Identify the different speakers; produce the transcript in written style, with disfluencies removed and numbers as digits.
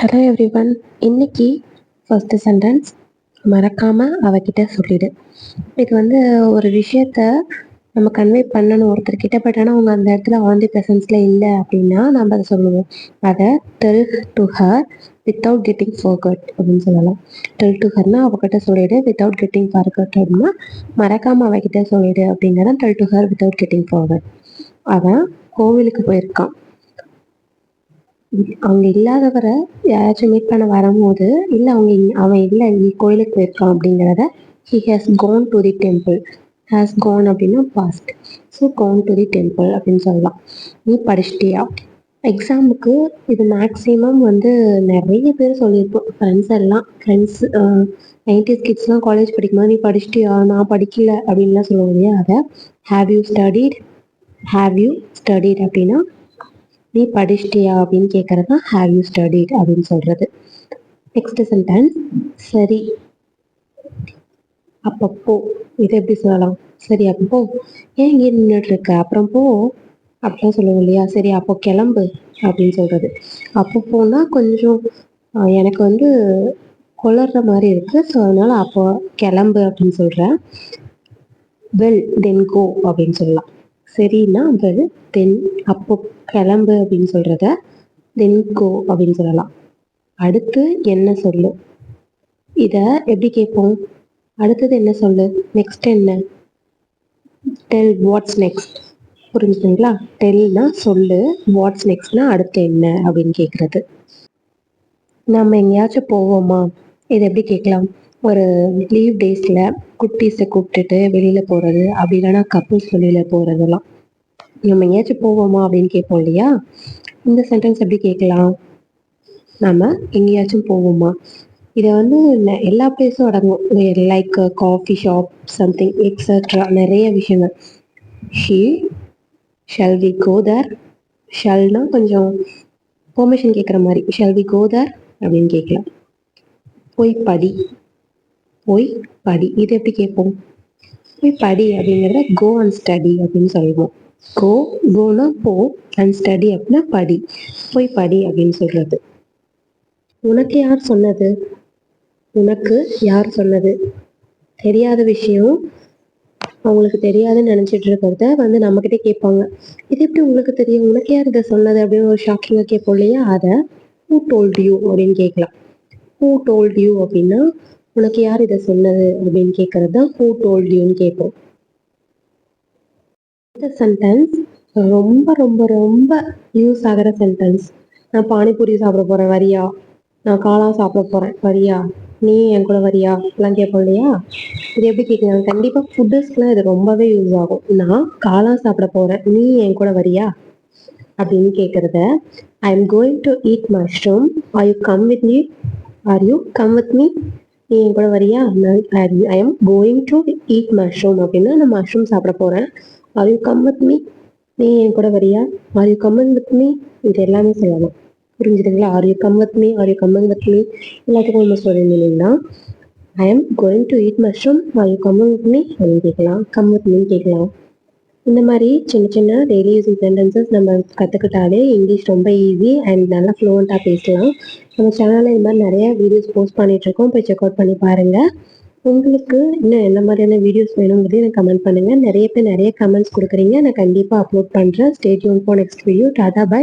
Speaker 1: Hello everyone. இன்னைக்கு first sentence மறக்காம அவகிட்ட சொல்லிடு. இது வந்து ஒரு விஷயத்த நம்ம கன்வே பண்ணணும் ஒருத்தர்கிட்ட. பட் ஆனால் அவங்க அந்த இடத்துல ஆன் தி ப்ரெசன்ஸில் இல்லை அப்படின்னா நம்ம அதை சொல்லுவோம். அதை tell to her without getting forgot அப்படின்னு சொல்லலாம். டெல் டு ஹர்னா அவகிட்ட சொல்லிடு, வித்தவுட் கெட்டிங் ஃபர்கட் அப்படின்னா மறக்காம அவகிட்ட சொல்லிடு அப்படிங்கிறத tell to her without getting forgot. அவன் கோவிலுக்கு போயிருக்கான். அவங்க இல்லாதவரை யாராச்சும் மீட் பண்ண வரும்போது, இல்லை அவன் இல்லை கோயிலுக்கு போயிருக்கான் அப்படிங்கிறத he has gone to the temple. Has gone அப்படின்னா past. So gone to the temple அப்படின்னு சொல்லலாம். நீ படிச்சிட்டியா? எக்ஸாமுக்கு இது மேக்ஸிமம் வந்து நிறைய பேர் சொல்லியிருப்போம். ஃப்ரெண்ட்ஸ் 90s கிட்ஸ்லாம் காலேஜ் படிக்கும்போது நீ படிச்சிட்டியா, நான் படிக்கல அப்படின்லாம் சொல்லுவோம் இல்லையா. அதை ஹேவ் யூ ஸ்டடீட் அப்படின்னா நீ படிச்சிட்டியா அப்படின்னு கேட்கறது தான் ஹேவ் யூ ஸ்டடீட் அப்படின்னு சொல்றது. நெக்ஸ்ட் சென்டென்ஸ் சரி அப்பப்போ. இதை எப்படி சொல்லலாம்? சரி அப்போ ஏன் இங்கே நின்றுட்டு இருக்க, அப்புறம் போ அப்படிலாம் சொல்லுவோம் இல்லையா. சரி அப்போ கிளம்பு அப்படின்னு சொல்றது. அப்போ போனா கொஞ்சம் எனக்கு வந்து கொளற மாதிரி இருக்கு, ஸோ அதனால அப்போ கிளம்பு அப்படின்னு சொல்றேன். வெல் தென் கோ அப்படின்னு சொல்லலாம். சரின்னா வெல் தென் அப்போ கிளம்பு அப்படின்னு சொல்றத தென் கோ அப்படின்னு சொல்லலாம். அடுத்து என்ன சொல்லு. இதை எப்படி கேட்போம்? அடுத்தது என்ன சொல்லு, நெக்ஸ்ட் என்ன? Tell what's next. புரிஞ்சுதுங்களா? டெல்னா சொல்லு, வாட்ஸ் நெக்ஸ்ட்னா அடுத்து என்ன அப்படின்னு கேட்குறது. நம்ம எங்கேயாச்சும் போவோமா, இதை எப்படி கேட்கலாம்? ஒரு லீவ் டேஸில் குட்டீஸை கூப்பிட்டுட்டு வெளியில் போகிறது, அப்படி இல்லைன்னா கப்புள்ஸ் வெளியில் போகிறதெல்லாம் நம்ம எங்கேயாச்சும் போவோமா அப்படின்னு கேட்போம் இல்லையா. இந்த சென்டென்ஸ் எப்படி கேட்கலாம்? நம்ம எங்கேயாச்சும் போவோமா. இதை வந்து எல்லா பிளேஸும் அடங்கும். Like coffee shop, something extra, நிறைய விஷயங்கள். ஷல் வி கோ தேர். ஷல்னா கொஞ்சம் பெர்மிஷன் கேட்குற மாதிரி. ஷல் வி கோ தேர் அப்படின்னு கேட்கலாம். போய் படி. இது எப்படி கேட்போம்? போய் படி அப்படிங்கிறத கோ அண்ட் ஸ்டடி அப்படின்னு சொல்லுவோம். கோனா போ, அண்ட் ஸ்டடி அப்படின்னா படி. போய் படி அப்படின்னு சொல்றது. உனக்கு யார் சொன்னது? தெரியாத விஷயம் அவங்களுக்கு தெரியாதுன்னு நினச்சிட்டு இருக்கிறத வந்து நம்மக்கிட்டே கேட்பாங்க. இது எப்படி உங்களுக்கு தெரியும், உனக்கு யார் இதை சொன்னது அப்படின்னு ஒரு ஷாக்கிங்காக கேட்போம் இல்லையா. அதை ஹூ டோல்ட் யூ அப்படின்னு கேட்கலாம். ஹூ டோல்ட் யூ அப்படின்னா உனக்கு யார் இதை சொன்னது அப்படின்னு கேட்கறது தான் ஹூ டோல்ட் யூன்னு கேட்போம். இந்த சென்டென்ஸ் ரொம்ப ரொம்ப ரொம்ப யூஸ் ஆகிற சென்டென்ஸ். நான் பானிபூரி சாப்பிட போகிறேன் வரியா, நான் காளான் சாப்பிட போகிறேன் வரியா, நீ என் கூட வரியா எல்லாம் கேட்போம் இல்லையா. இது எப்படி கேட்கலாம்? கண்டிப்பாக ஃபுட்டர்ஸ்க்குலாம் இது ரொம்பவே யூஸ் ஆகும். நான் காளான் சாப்பிட போகிறேன், நீ என் கூட வரியா அப்படின்னு கேட்குறத I am going to eat mushroom, are you come with me, நீ என் கூட வரியா. I am going to eat mushroom அப்படின்னா நான் மஷ்ரூம் சாப்பிட போகிறேன். Are you come with me, நீ என் கூட வரியா. Are you coming with me, இது எல்லாமே சொல்லலாம். புரிஞ்சுதுங்களா? Are you come with me, are you coming with me எல்லாத்துக்கும் நம்ம சொல்லியிருந்தீங்கன்னா I am going to eat mushroom, are you coming with me அப்படின்னு கேட்கலாம். கம் வித் மீன்னு கேட்கலாம். இந்த மாதிரி சின்ன சின்ன டெய்லி யூசிங் சென்டென்சஸ் நம்ம கற்றுக்கிட்டாலே இங்கிலீஷ் ரொம்ப ஈஸி அண்ட் நல்லா ஃப்ளூவெண்ட்டாக பேசலாம். நம்ம சேனலில் இது மாதிரி நிறைய வீடியோஸ் போஸ்ட் பண்ணிகிட்ருக்கோம், போய் செக் அவுட் பண்ணி பாருங்கள். உங்களுக்கு இன்னும் என்ன மாதிரியான வீடியோஸ் வேணுங்கிறது எனக்கு கமெண்ட் பண்ணுங்கள். நிறைய பேர் நிறைய கமெண்ட்ஸ் கொடுக்குறீங்க, நான் கண்டிப்பாக அப்லோட் பண்ணுறேன். Stay tuned for next video. Tata, by.